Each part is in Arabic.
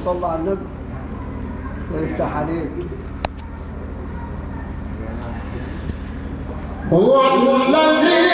صل على النبي ويفتح عليك. هو الذي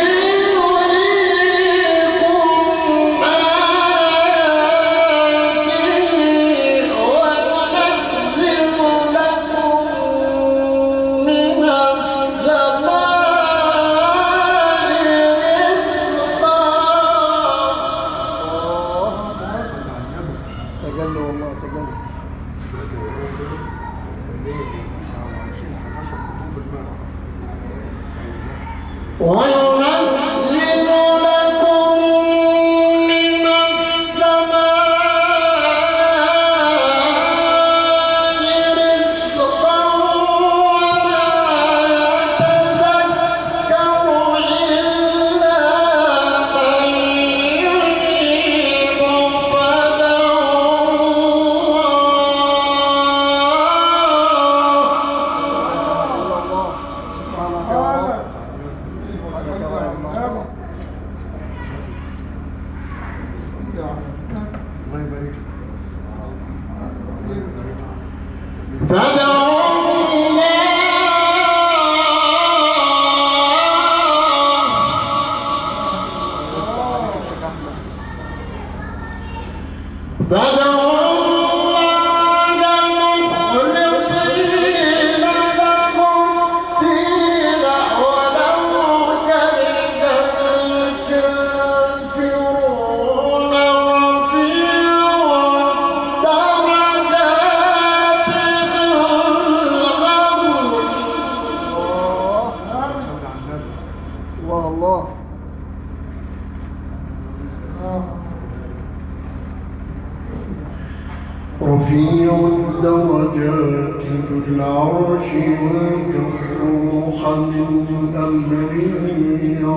رفيع الدرجات ذو العرش والجروح من أمره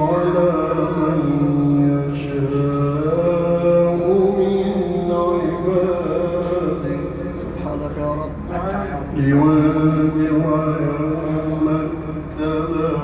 على من يشاء من عباده لينذر يوم التلاق.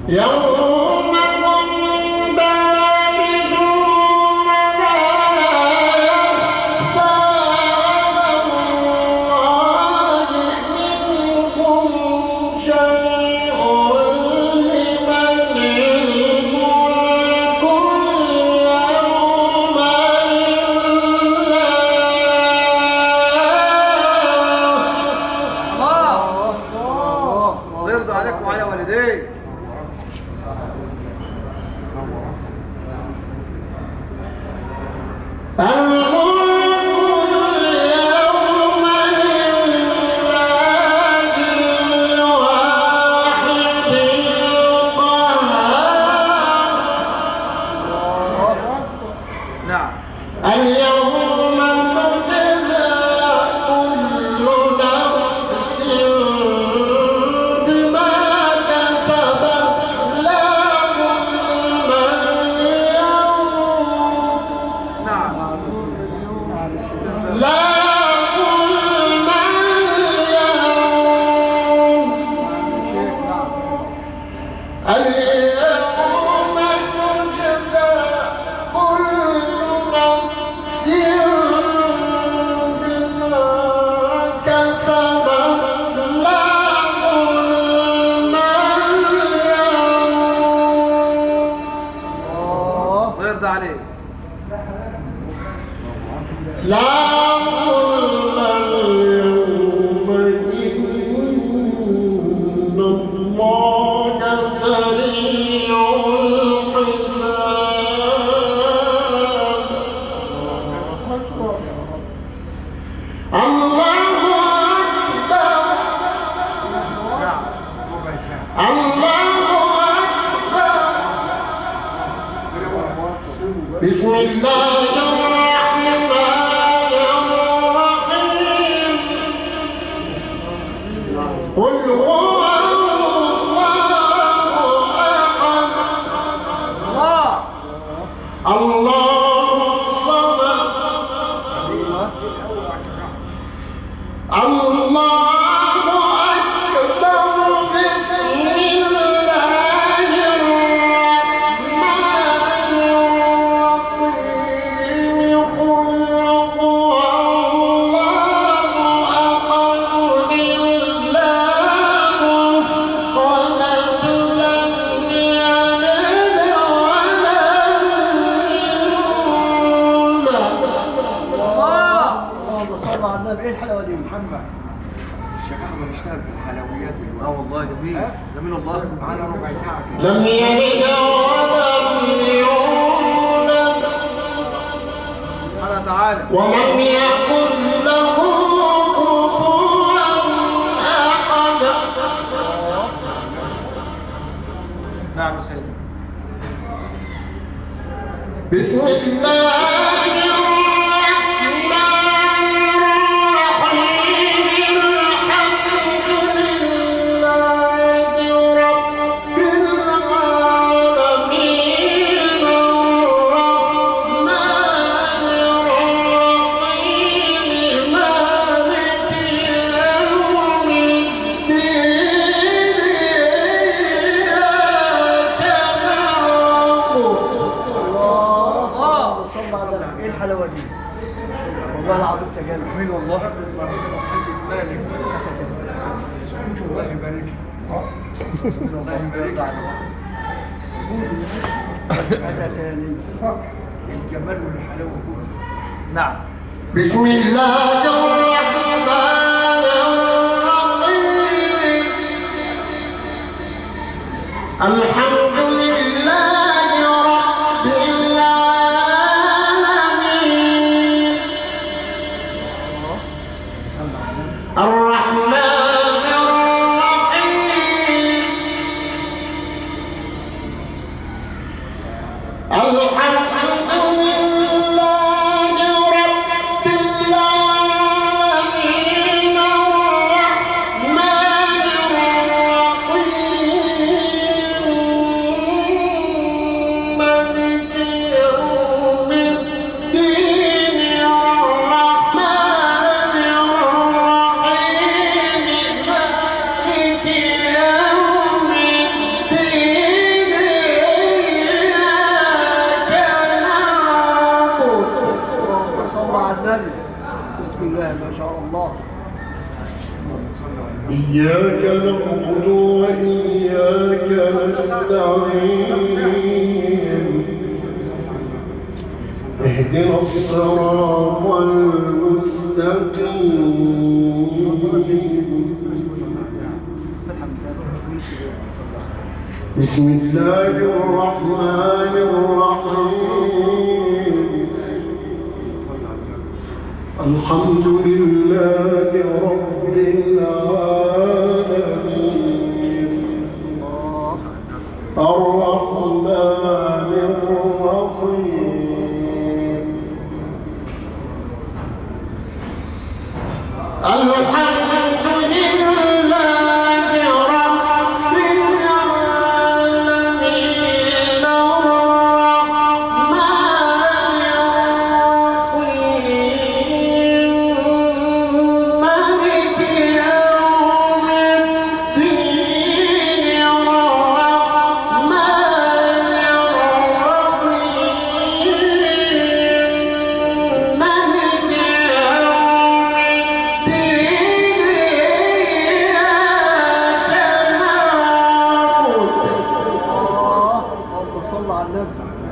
يوم هم بارزون لا نعم. اليوم تجزى كل نفس بما كسبت لا ظلم اليوم. نعم. لا ظلم اليوم. اليوم تجزى كل نفس بما كسبت لا ظلم اليوم. الله يرضى عليك. لا ظلم اليوم إن الله سريع الحساب. الله أكبر. الله أكبر. بسم الله الرحمن الرحيم. قل هو الله أحد الله الصمد الله أكبر. بسم الله الرحمن الرحيم. قل هو الله أحد الله الصمد لم يلد ولم يولد. اللهم صل على النبي. ايه الحلاوه دي محمد؟ الشيخ احمد اشتغل في الحلويات اه والله جميل. جميل والله. معانا ربع ساعه كده. لم يلد ولم يولد سبحانه وتعالى. ولم يكن له كفوا أحد. نعم يا سيدي. بسم الله الرحمن الرحيم. الحمد لله رب العالمين. الرحمن الرحيم. مالك يوم الدين. إياك نعبد. اللهم صل على النبي. ايه الحلاوه دي؟ والله العظيم تجلى. جميل والله. مالك الله يبارك الله يبارك هذا تاني الجمال والحلاوه كله. نعم. بسم الله الرحمن الرحيم. الحمد لله رب العالمين. الرحمن الرحيم. الحمد لله رب العالمين. الرحمن الرحيم. مالك يوم الدين. الرحمن الرحيم. مالك يوم الدين. إياك نعبد. اللهم صل على النبي. بسم الله ما شاء الله. إياك نعبد وإياك نستعين. اهدنا الصراط المستقيم. بسم الله الرحمن الرحيم. الحمد لله رب العالمين. الرحمن الرحيم.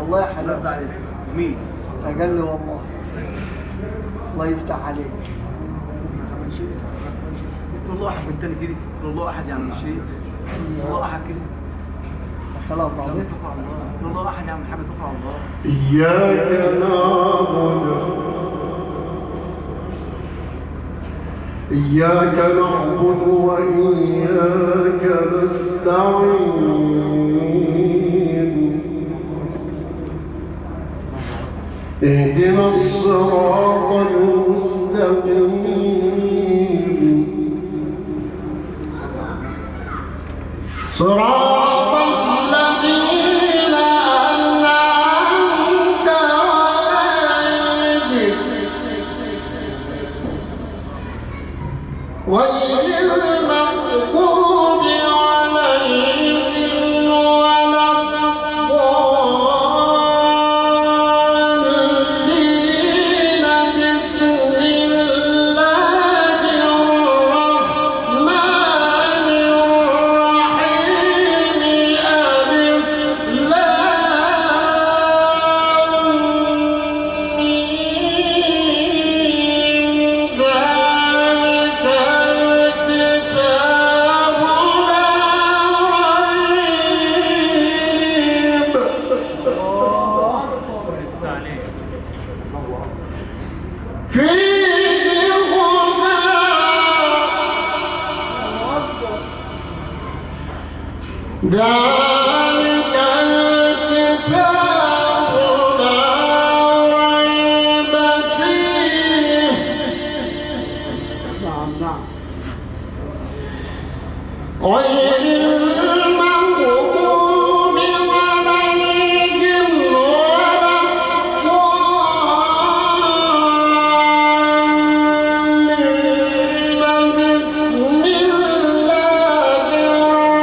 والله يا حلال. الله عليك. مين؟ أجل والله. الله يفتح عليك. قل الله احد بالتاني كده. قل الله احد يا عم الشيخ. قل الله احد كده. خلاص بعدين. توكل على الله. قل الله احد يا عم الحاج، توكل على الله. إياك نعبد إياك نعبد وإياك نستعين اهدنا الصراط المستقيم صراط الذين أنعمت عليهم غير المغضوب عليهم ولا الضالين بسم الله الرحمن الرحيم ألف لام ميم ذلك الكتاب لا ريب فيه هدى ذلك الكتاب لا ريب فيه نعم نعم. غير المغضوب عليهم ولا الضالين بسم الله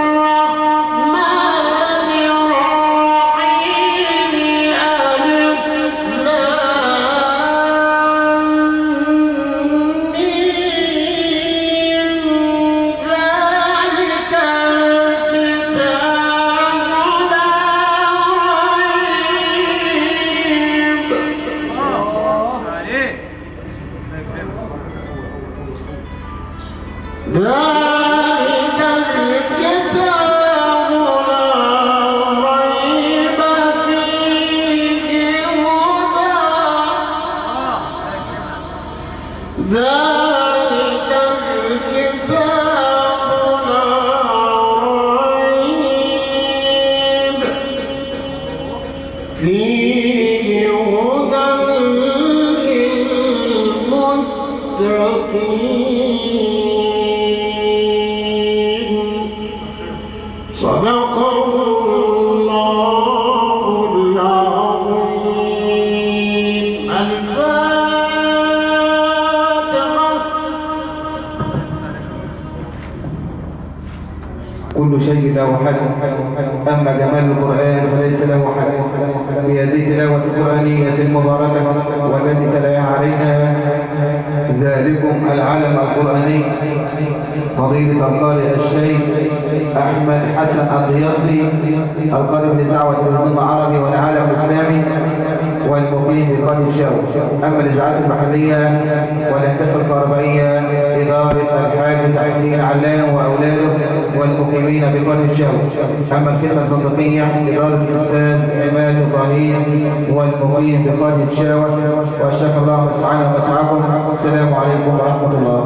الرحمن الرحيم ألف لام ميم ذلك الكتاب لا ريب الله عليك. ذلك الكتاب لا ريب فيه هدى ذلك الكتاب لا ريب فيه هدى للمتقين صدق الله العظيم الفاتحة. كل شيء له حد، أما جمال القرآن فليس له حد. بهذه تلاوة القرآنية المباركة والتي تلاها علينا ذلكم العلم القرآني فضيلة القارئ الشيخ أحمد حسن الضياصي القارئ بإذاعة التلفزيون العربي والعالم الإسلامي والمقيم بقرية الشاو. أما الإذاعات المحلية والهندسة الكهربائية إدارة الحاج تحسين علام وأولاده والمقيمين بقرية الشاو. أما الخدمة الفندقية إدارة الأستاذ عماد إبراهيم والمقيم بقرية الشاو. وشكر الله مسعانا ومسعاكم. السلام عليكم ورحمة الله.